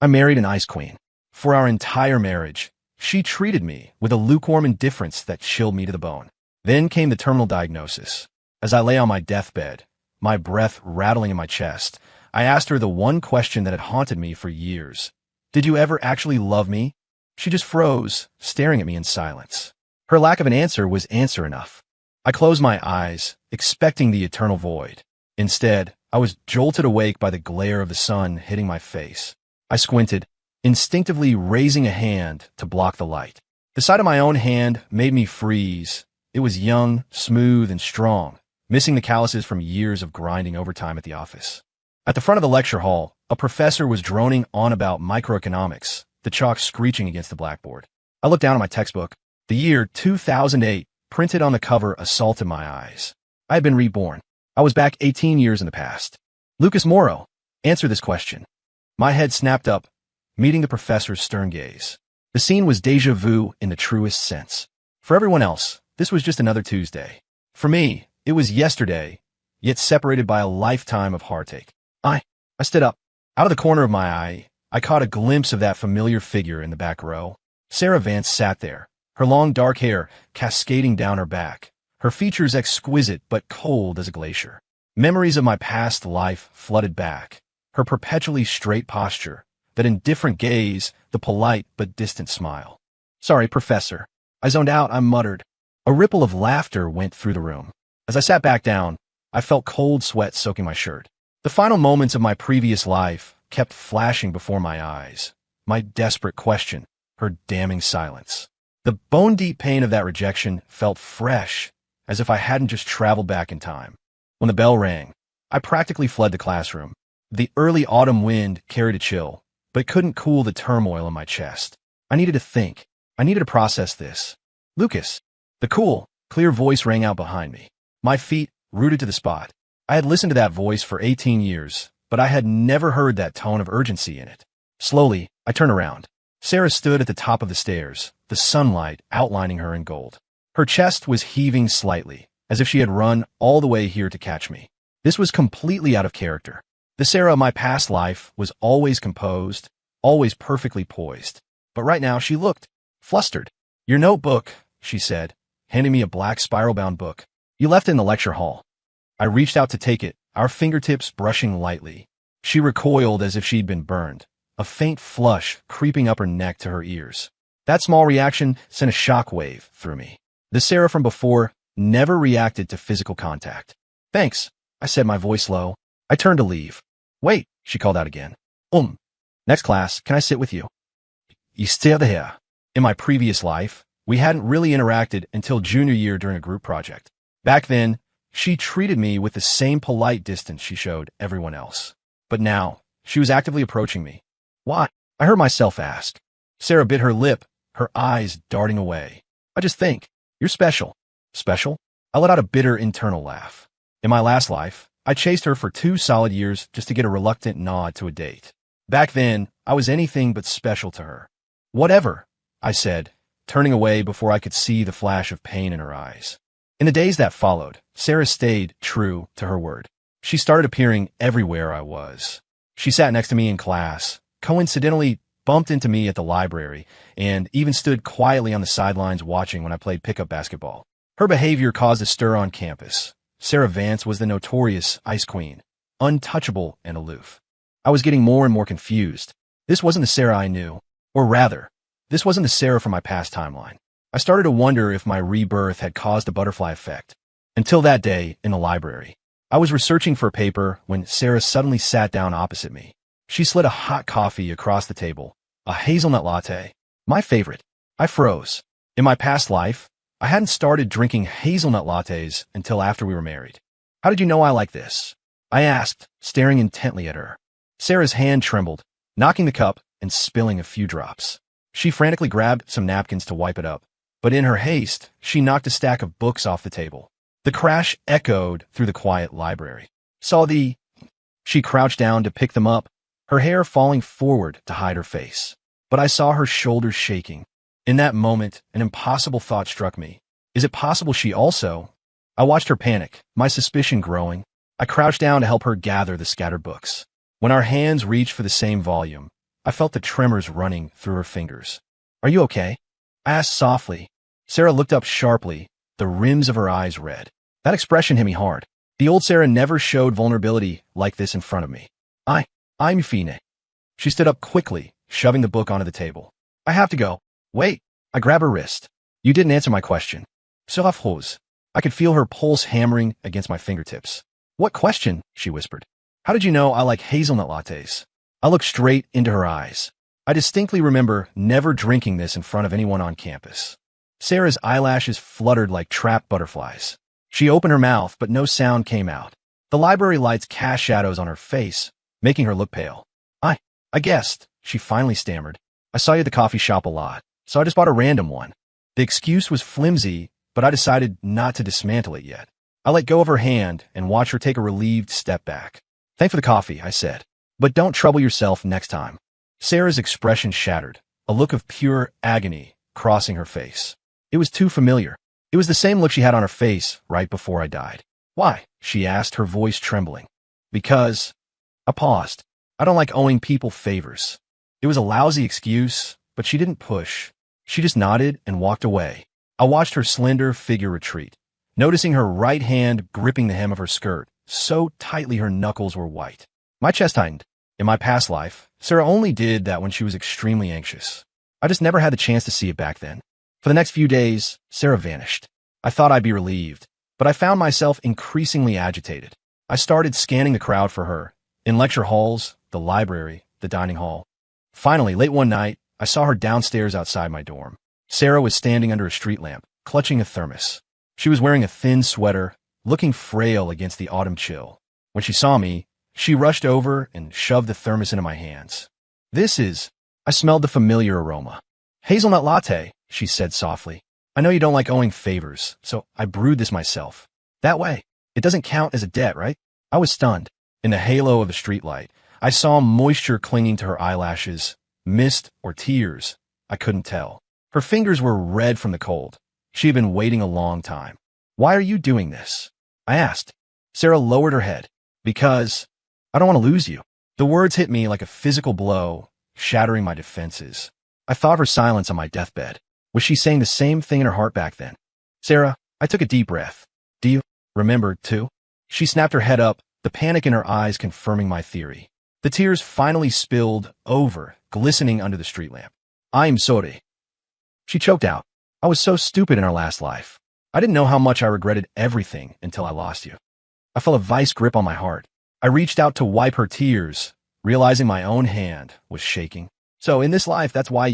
I married an ice queen. For our entire marriage, she treated me with a lukewarm indifference that chilled me to the bone. Then came the terminal diagnosis. As I lay on my deathbed, my breath rattling in my chest, I asked her the one question that had haunted me for years. Did you ever actually love me? She just froze, staring at me in silence. Her lack of an answer was answer enough. I closed my eyes, expecting the eternal void. Instead, I was jolted awake by the glare of the sun hitting my face. I squinted, instinctively raising a hand to block the light. The sight of my own hand made me freeze. It was young, smooth, and strong, missing the calluses from years of grinding overtime at the office. At the front of the lecture hall, a professor was droning on about microeconomics, the chalk screeching against the blackboard. I looked down at my textbook. The year 2008, printed on the cover, assaulted my eyes. I had been reborn. I was back 18 years in the past. Lucas Morrow, answer this question. My head snapped up, meeting the professor's stern gaze. The scene was déjà vu in the truest sense. For everyone else, this was just another Tuesday. For me, it was yesterday, yet separated by a lifetime of heartache. I stood up. Out of the corner of my eye, I caught a glimpse of that familiar figure in the back row. Sarah Vance sat there, her long dark hair cascading down her back, her features exquisite but cold as a glacier. Memories of my past life flooded back, her perpetually straight posture, that indifferent gaze, the polite but distant smile. Sorry, Professor. I zoned out, I muttered. A ripple of laughter went through the room. As I sat back down, I felt cold sweat soaking my shirt. The final moments of my previous life kept flashing before my eyes. My desperate question, her damning silence. The bone-deep pain of that rejection felt fresh, as if I hadn't just traveled back in time. When the bell rang, I practically fled the classroom. The early autumn wind carried a chill, but couldn't cool the turmoil in my chest. I needed to think. I needed to process this. Lucas. The cool, clear voice rang out behind me. My feet rooted to the spot. I had listened to that voice for 18 years, but I had never heard that tone of urgency in it. Slowly, I turned around. Sarah stood at the top of the stairs, the sunlight outlining her in gold. Her chest was heaving slightly, as if she had run all the way here to catch me. This was completely out of character. The Sarah of my past life was always composed, always perfectly poised. But right now she looked flustered. Your notebook, she said, handing me a black spiral-bound book. You left it in the lecture hall. I reached out to take it, our fingertips brushing lightly. She recoiled as if she'd been burned, a faint flush creeping up her neck to her ears. That small reaction sent a shockwave through me. The Sarah from before never reacted to physical contact. Thanks, I said, my voice low. I turned to leave. Wait, she called out again. Next class, can I sit with you? You stay there. In my previous life, we hadn't really interacted until junior year during a group project. Back then, she treated me with the same polite distance she showed everyone else. But now, she was actively approaching me. Why? I heard myself ask. Sarah bit her lip, her eyes darting away. I just think, you're special. Special? I let out a bitter internal laugh. In my last life, I chased her for 2 solid years just to get a reluctant nod to a date. Back then, I was anything but special to her. Whatever, I said, turning away before I could see the flash of pain in her eyes. In the days that followed, Sarah stayed true to her word. She started appearing everywhere I was. She sat next to me in class, coincidentally bumped into me at the library, and even stood quietly on the sidelines watching when I played pickup basketball. Her behavior caused a stir on campus. Sarah Vance was the notorious Ice Queen, untouchable and aloof. I was getting more and more confused. This wasn't the Sarah I knew. Or rather, this wasn't the Sarah from my past timeline. I started to wonder if my rebirth had caused a butterfly effect. Until that day, in the library, I was researching for a paper when Sarah suddenly sat down opposite me. She slid a hot coffee across the table, a hazelnut latte, my favorite. I froze. In my past life, I hadn't started drinking hazelnut lattes until after we were married. How did you know I like this? I asked, staring intently at her. Sarah's hand trembled, knocking the cup and spilling a few drops. She frantically grabbed some napkins to wipe it up, but in her haste, she knocked a stack of books off the table. The crash echoed through the quiet library. She crouched down to pick them up, her hair falling forward to hide her face. But I saw her shoulders shaking. In that moment, an impossible thought struck me. Is it possible she also? I watched her panic, my suspicion growing. I crouched down to help her gather the scattered books. When our hands reached for the same volume, I felt the tremors running through her fingers. Are you okay? I asked softly. Sarah looked up sharply, the rims of her eyes red. That expression hit me hard. The old Sarah never showed vulnerability like this in front of me. I'm fine. She stood up quickly, shoving the book onto the table. I have to go. Wait. I grab her wrist. You didn't answer my question. Sera froze. I could feel her pulse hammering against my fingertips. What question? She whispered. How did you know I like hazelnut lattes? I looked straight into her eyes. I distinctly remember never drinking this in front of anyone on campus. Sarah's eyelashes fluttered like trapped butterflies. She opened her mouth, but no sound came out. The library lights cast shadows on her face, making her look pale. I guessed, she finally stammered. I saw you at the coffee shop a lot, so I just bought a random one. The excuse was flimsy, but I decided not to dismantle it yet. I let go of her hand and watched her take a relieved step back. Thanks for the coffee, I said. But don't trouble yourself next time. Sarah's expression shattered, a look of pure agony crossing her face. It was too familiar. It was the same look she had on her face right before I died. Why? She asked, her voice trembling. Because... I paused. I don't like owing people favors. It was a lousy excuse, but she didn't push. She just nodded and walked away. I watched her slender figure retreat, noticing her right hand gripping the hem of her skirt, so tightly her knuckles were white. My chest tightened. In my past life, Sarah only did that when she was extremely anxious. I just never had the chance to see it back then. For the next few days, Sarah vanished. I thought I'd be relieved, but I found myself increasingly agitated. I started scanning the crowd for her, in lecture halls, the library, the dining hall. Finally, late one night, I saw her downstairs outside my dorm. Sarah was standing under a street lamp, clutching a thermos. She was wearing a thin sweater, looking frail against the autumn chill. When she saw me, she rushed over and shoved the thermos into my hands. I smelled the familiar aroma. Hazelnut latte, she said softly. I know you don't like owing favors, so I brewed this myself. That way, it doesn't count as a debt, right? I was stunned. In the halo of the streetlight, I saw moisture clinging to her eyelashes, mist or tears. I couldn't tell. Her fingers were red from the cold. She had been waiting a long time. Why are you doing this? I asked. Sarah lowered her head. Because I don't want to lose you. The words hit me like a physical blow, shattering my defenses. I thought of her silence on my deathbed. Was she saying the same thing in her heart back then? Sarah, I took a deep breath. Do you remember, too? She snapped her head up, the panic in her eyes confirming my theory. The tears finally spilled over, glistening under the street lamp. I'm sorry. She choked out. I was so stupid in our last life. I didn't know how much I regretted everything until I lost you. I felt a vice grip on my heart. I reached out to wipe her tears, realizing my own hand was shaking. So in this life, that's why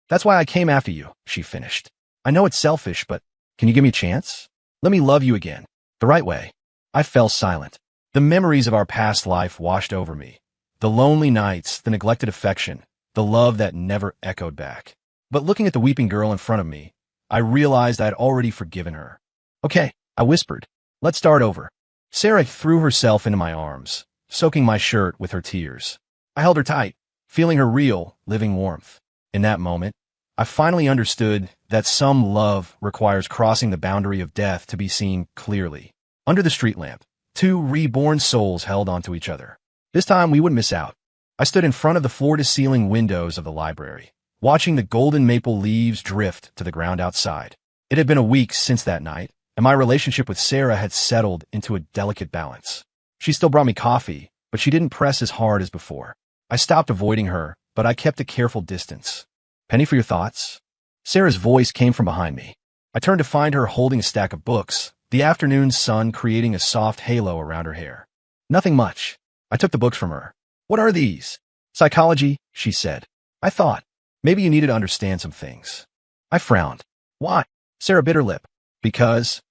I came after you, she finished. I know it's selfish, but can you give me a chance? Let me love you again, the right way. I fell silent. The memories of our past life washed over me. The lonely nights, the neglected affection, the love that never echoed back. But looking at the weeping girl in front of me, I realized I had already forgiven her. Okay, I whispered. Let's start over. Sarah threw herself into my arms, soaking my shirt with her tears. I held her tight, feeling her real, living warmth. In that moment, I finally understood that some love requires crossing the boundary of death to be seen clearly. Under the street lamp, two reborn souls held onto each other. This time we wouldn't miss out. I stood in front of the floor-to-ceiling windows of the library, watching the golden maple leaves drift to the ground outside. It had been a week since that night, and my relationship with Sarah had settled into a delicate balance. She still brought me coffee, but she didn't press as hard as before. I stopped avoiding her, but I kept a careful distance. Penny for your thoughts? Sarah's voice came from behind me. I turned to find her holding a stack of books, the afternoon sun creating a soft halo around her hair. Nothing much. I took the books from her. What are these? Psychology, she said. I thought, maybe you needed to understand some things. I frowned. Why? Sarah bit her lip. Because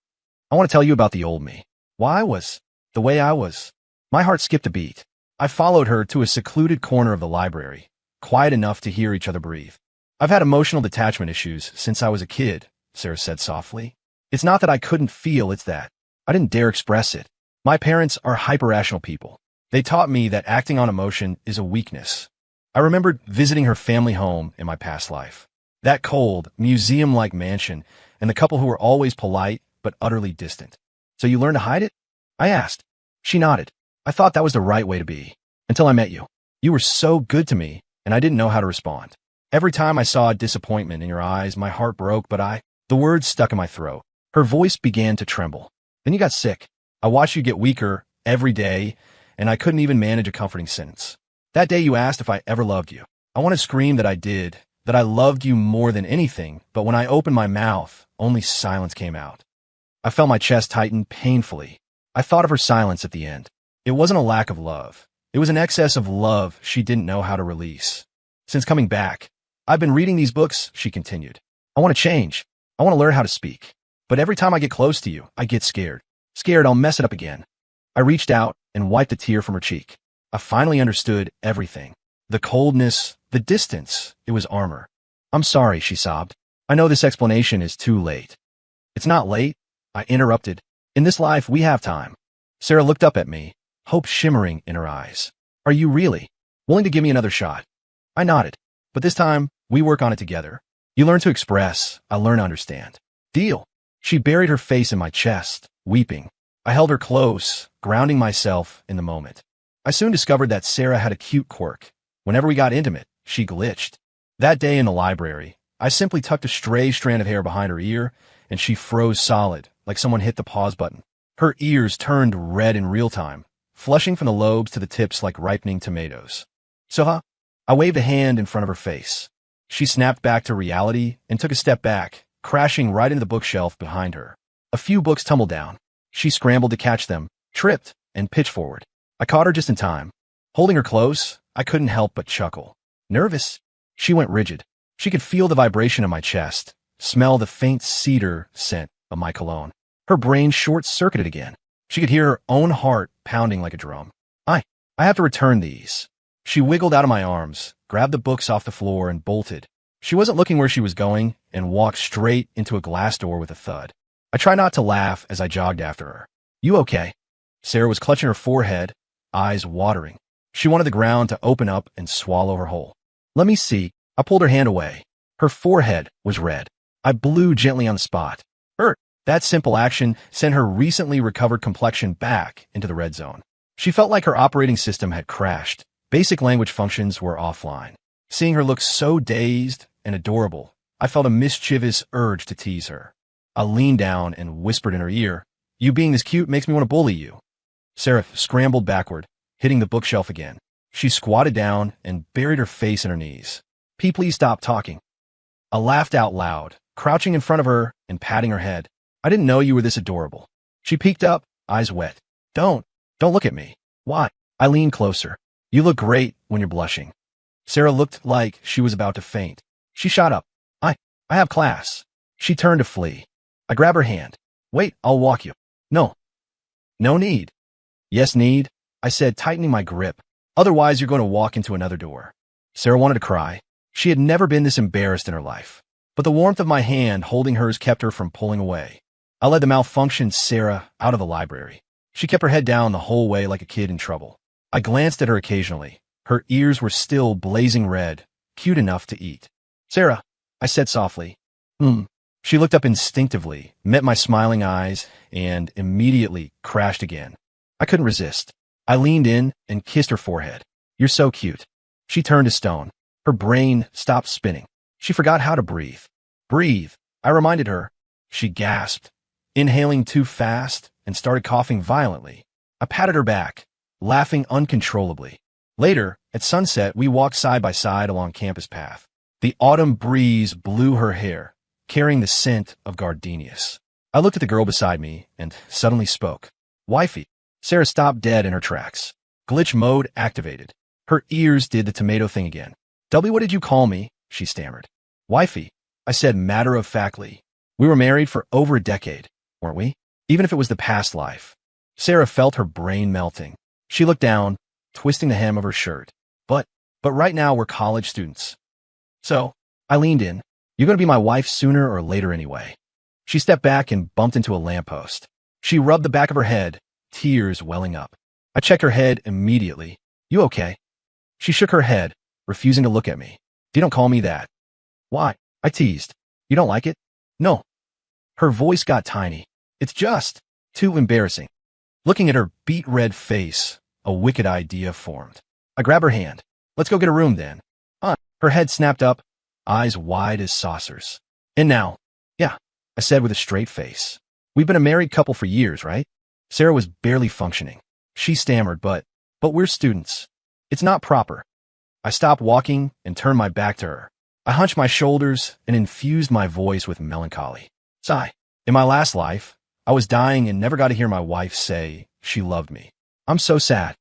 I want to tell you about the old me. Why I was the way I was. My heart skipped a beat. I followed her to a secluded corner of the library, quiet enough to hear each other breathe. I've had emotional detachment issues since I was a kid, Sarah said softly. It's not that I couldn't feel, it's that I didn't dare express it. My parents are hyper-rational people. They taught me that acting on emotion is a weakness. I remembered visiting her family home in my past life. That cold, museum-like mansion, and the couple who were always polite but utterly distant. So you learned to hide it? I asked. She nodded. I thought that was the right way to be. Until I met you. You were so good to me, and I didn't know how to respond. Every time I saw disappointment in your eyes, my heart broke, the words stuck in my throat. Her voice began to tremble. Then you got sick. I watched you get weaker every day, and I couldn't even manage a comforting sentence. That day you asked if I ever loved you. I want to scream that I did, that I loved you more than anything, but when I opened my mouth, only silence came out. I felt my chest tighten painfully. I thought of her silence at the end. It wasn't a lack of love. It was an excess of love she didn't know how to release. Since coming back, I've been reading these books, she continued. I want to change. I want to learn how to speak. But every time I get close to you, I get scared. Scared I'll mess it up again. I reached out and wiped a tear from her cheek. I finally understood everything. The coldness, the distance, it was armor. I'm sorry, she sobbed. I know this explanation is too late. It's not late, I interrupted. In this life, we have time. Sarah looked up at me, hope shimmering in her eyes. Are you really willing to give me another shot? I nodded. But this time, we work on it together. You learn to express, I learn to understand. Deal. She buried her face in my chest, weeping. I held her close, grounding myself in the moment. I soon discovered that Sarah had a cute quirk. Whenever we got intimate, she glitched. That day in the library, I simply tucked a stray strand of hair behind her ear, and she froze solid, like someone hit the pause button. Her ears turned red in real time, flushing from the lobes to the tips like ripening tomatoes. So, I waved a hand in front of her face. She snapped back to reality and took a step back, crashing right into the bookshelf behind her. A few books tumbled down. She scrambled to catch them, tripped, and pitched forward. I caught her just in time. Holding her close, I couldn't help but chuckle. Nervous? She went rigid. She could feel the vibration in my chest, smell the faint cedar scent of my cologne. Her brain short-circuited again. She could hear her own heart pounding like a drum. I have to return these. She wiggled out of my arms, grabbed the books off the floor, and bolted. She wasn't looking where she was going and walked straight into a glass door with a thud. I tried not to laugh as I jogged after her. You okay? Sarah was clutching her forehead, eyes watering. She wanted the ground to open up and swallow her whole. Let me see. I pulled her hand away. Her forehead was red. I blew gently on the spot. Hurt. That simple action sent her recently recovered complexion back into the red zone. She felt like her operating system had crashed. Basic language functions were offline. Seeing her look so dazed and adorable, I felt a mischievous urge to tease her. I leaned down and whispered in her ear, "You being this cute makes me want to bully you." Sarah scrambled backward, hitting the bookshelf again. She squatted down and buried her face in her knees. Please stop talking." I laughed out loud, crouching in front of her and patting her head. "I didn't know you were this adorable." She peeked up, eyes wet. Don't look at me." "Why?" I leaned closer. "You look great when you're blushing." Sarah looked like she was about to faint. She shot up. I have class." She turned to flee. I grabbed her hand. "Wait, I'll walk you." "No." "No need." "Yes, need," I said, tightening my grip. "Otherwise, you're going to walk into another door." Sarah wanted to cry. She had never been this embarrassed in her life. But the warmth of my hand holding hers kept her from pulling away. I led the malfunctioned Sarah out of the library. She kept her head down the whole way like a kid in trouble. I glanced at her occasionally. Her ears were still blazing red, cute enough to eat. "Sarah," I said softly. She looked up instinctively, met my smiling eyes, and immediately crashed again. I couldn't resist. I leaned in and kissed her forehead. "You're so cute." She turned to stone. Her brain stopped spinning. She forgot how to breathe. "Breathe," I reminded her. She gasped, inhaling too fast, and started coughing violently. I patted her back, laughing uncontrollably. Later, at sunset, we walked side by side along campus path. The autumn breeze blew her hair, carrying the scent of gardenias. I looked at the girl beside me and suddenly spoke. "Wifey." Sarah stopped dead in her tracks. Glitch mode activated. Her ears did the tomato thing again. "W, what did you call me?" she stammered. "Wifey," I said matter-of-factly. "We were married for over a decade, weren't we? Even if it was the past life." Sarah felt her brain melting. She looked down, twisting the hem of her shirt. But right now we're college students." "So," I leaned in, "you're going to be my wife sooner or later anyway." She stepped back and bumped into a lamppost. She rubbed the back of her head, tears welling up. I checked her head immediately. "You okay?" She shook her head, refusing to look at me. "You don't call me that." "Why?" I teased. "You don't like it?" "No." Her voice got tiny. "It's just too embarrassing." Looking at her beet-red face, a wicked idea formed. I grabbed her hand. "Let's go get a room then." Her head snapped up, eyes wide as saucers. And now? Yeah, I said with a straight face. We've been a married couple for years, right? Sarah was barely functioning. She stammered, but we're students. It's not proper. I stopped walking and turned my back to her. I hunched my shoulders and infused my voice with melancholy. Sigh. In my last life, I was dying and never got to hear my wife say she loved me. I'm so sad.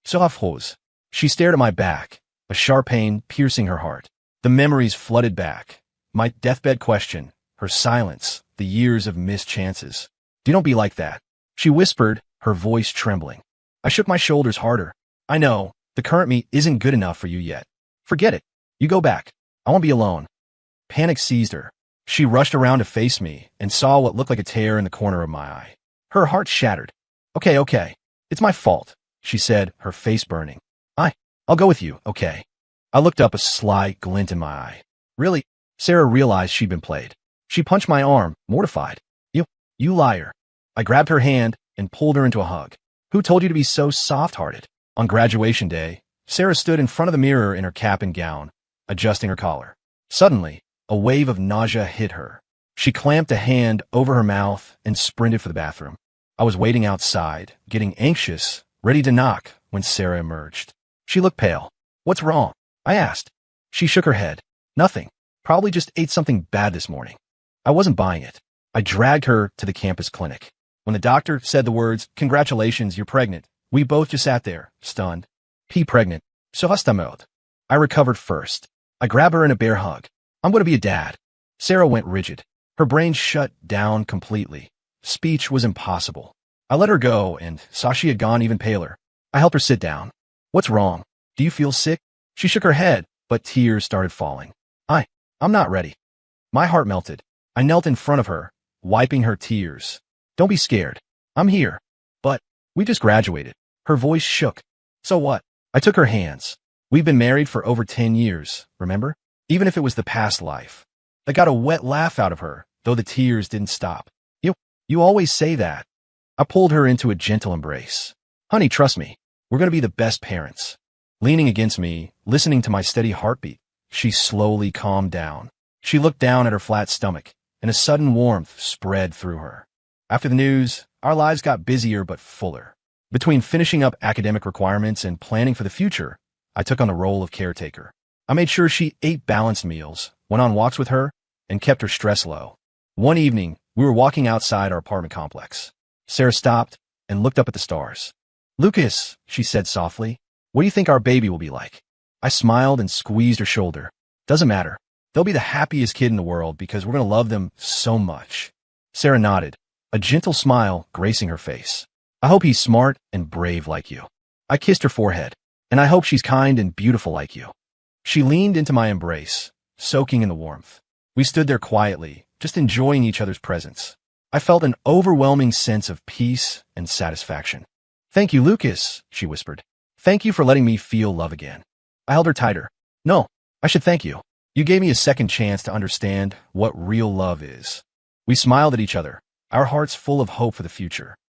So affreuse. She stared at my back, a sharp pain piercing her heart. The memories flooded back. My deathbed question, her silence, the years of missed chances. Don't be like that, she whispered, her voice trembling. I shook my shoulders harder. I know, the current me isn't good enough for you yet. Forget it. You go back. I won't be alone. Panic seized her. She rushed around to face me and saw what looked like a tear in the corner of my eye. Her heart shattered. Okay. It's my fault, she said, her face burning. I'll go with you, okay? I looked up, a sly glint in my eye. Really? Sarah realized she'd been played. She punched my arm, mortified. You liar. I grabbed her hand and pulled her into a hug. Who told you to be so soft-hearted? On graduation day, Sarah stood in front of the mirror in her cap and gown, adjusting her collar. Suddenly, a wave of nausea hit her. She clamped a hand over her mouth and sprinted for the bathroom. I was waiting outside, getting anxious, ready to knock, when Sarah emerged. She looked pale. What's wrong? I asked. She shook her head. Nothing. Probably just ate something bad this morning. I wasn't buying it. I dragged her to the campus clinic. When the doctor said the words, "Congratulations, you're pregnant," we both just sat there, stunned. Pregnant. So hasta. I recovered first. I grabbed her in a bear hug. I'm going to be a dad. Sarah went rigid. Her brain shut down completely. Speech was impossible. I let her go and saw she had gone even paler. I helped her sit down. What's wrong? Do you feel sick? She shook her head, but tears started falling. I'm not ready. My heart melted. I knelt in front of her, wiping her tears. Don't be scared. I'm here. But we just graduated. Her voice shook. So what? I took her hands. We've been married for over 10 years, remember? Even if it was the past life. I got a wet laugh out of her, though the tears didn't stop. You always say that. I pulled her into a gentle embrace. Honey, trust me. We're going to be the best parents. Leaning against me, listening to my steady heartbeat, she slowly calmed down. She looked down at her flat stomach, and a sudden warmth spread through her. After the news, our lives got busier but fuller. Between finishing up academic requirements and planning for the future, I took on the role of caretaker. I made sure she ate balanced meals, went on walks with her, and kept her stress low. One evening, we were walking outside our apartment complex. Sarah stopped and looked up at the stars. Lucas, she said softly, what do you think our baby will be like? I smiled and squeezed her shoulder. Doesn't matter. They'll be the happiest kid in the world because we're going to love them so much. Sarah nodded, a gentle smile gracing her face. I hope he's smart and brave like you. I kissed her forehead. And I hope she's kind and beautiful like you. She leaned into my embrace, soaking in the warmth. We stood there quietly, just enjoying each other's presence. I felt an overwhelming sense of peace and satisfaction. Thank you, Lucas, she whispered. Thank you for letting me feel love again. I held her tighter. No, I should thank you. You gave me a second chance to understand what real love is. We smiled at each other, our hearts full of hope for the future.